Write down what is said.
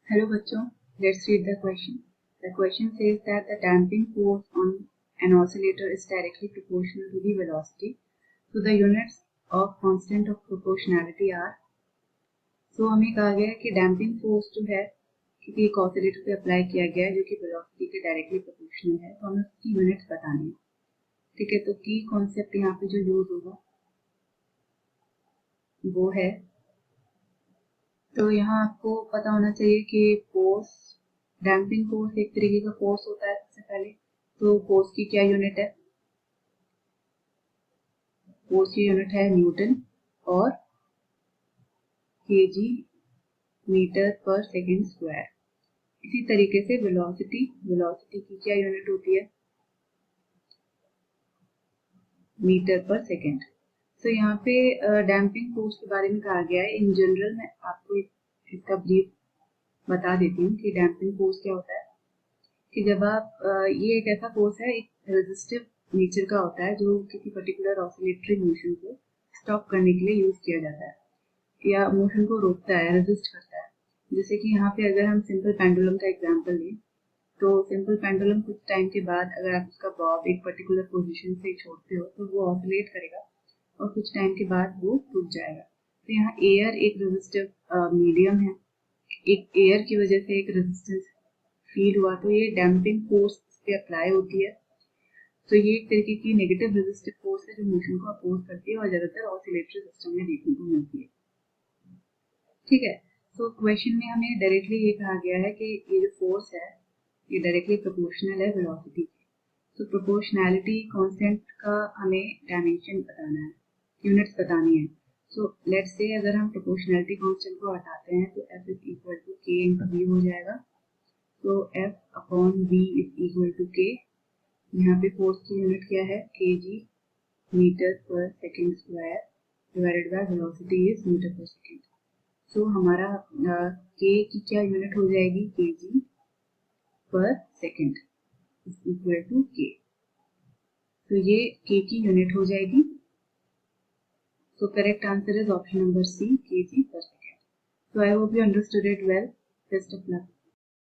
Hello बच्चों, let's read the question. The question says that the damping force on an oscillator is directly proportional to the velocity. So the units of constant of proportionality are. So हमें कहा गया है कि damping force जो है किसी एक oscillator पे अप्लाई किया गया है जो कि velocity के डायरेक्टली प्रोपोर्शनल है, तो हमें उसकी यूनिट्स बतानी है. ठीक है, तो की कॉन्सेप्ट यहाँ पे जो यूज होगा वो है, तो यहाँ आपको पता होना चाहिए कि फोर्स, डैम्पिंग फोर्स एक तरीके का फोर्स होता है. सबसे पहले तो फोर्स की क्या यूनिट है? फोर्स की यूनिट है न्यूटन और केजी मीटर पर सेकंड स्क्वायर. इसी तरीके से वेलोसिटी की क्या यूनिट होती है? मीटर पर सेकंड. तो यहाँ पे डैम्पिंग फोर्स के बारे में कहा गया है. इन जनरल मैं आपको इसका ब्रीफ बता देती हूँ कि डैम्पिंग फोर्स क्या होता है. कि जब आप ये एक ऐसा फोर्स है, एक रेजिस्टिव नेचर का होता है जो किसी पर्टिकुलर ऑसिलेटरी मोशन को स्टॉप करने के लिए यूज किया जाता है या मोशन को रोकता है, रेजिस्ट करता है. जैसे कि यहाँ पे अगर हम सिंपल पेंडुलम का एग्जांपल लें, तो सिंपल पेंडुलम कुछ टाइम के बाद अगर आप उसका बॉब एक पर्टिकुलर पोजीशन से छोड़ते हो तो वो ऑसिलेट करेगा और कुछ टाइम के बाद वो टूट जाएगा. तो यहाँ एयर एक रेजिस्टिव मीडियम है, एक एयर की वजह से एक रेजिस्टेंस फील हुआ तो ये डैम्पिंग फोर्स पे अप्लाई होती है. तो ये एक तरीके की नेगेटिव रेजिस्टिव फोर्स है जो मोशन को अपोज करती है और ज्यादातर ऑसिलेटरी सिस्टम में देखने को मिलती है. ठीक है, तो क्वेश्चन में हमें डायरेक्टली ये कहा गया है कि ये जो फोर्स है ये डायरेक्टली प्रोपोर्शनल है वेलोसिटी के. तो प्रोपोर्शनैलिटी कांस्टेंट का हमें डायमेंशन बताना है, यूनिट्स बतानी है. सो लेट्स से अगर हम प्रोपोर्शनैलिटी कांस्टेंट को हटाते हैं तो F is equal to K into V हो जाएगा. तो F upon V is equal to K. यहाँ पे फोर्स की यूनिट क्या है? kg metre per second square divided by velocity is metre per second. So हमारा k की क्या यूनिट हो जाएगी? kg per second is equal to k. तो ये k की यूनिट हो जाएगी. So correct answer is option number C, kg per second. So I hope you understood it well. Best of luck.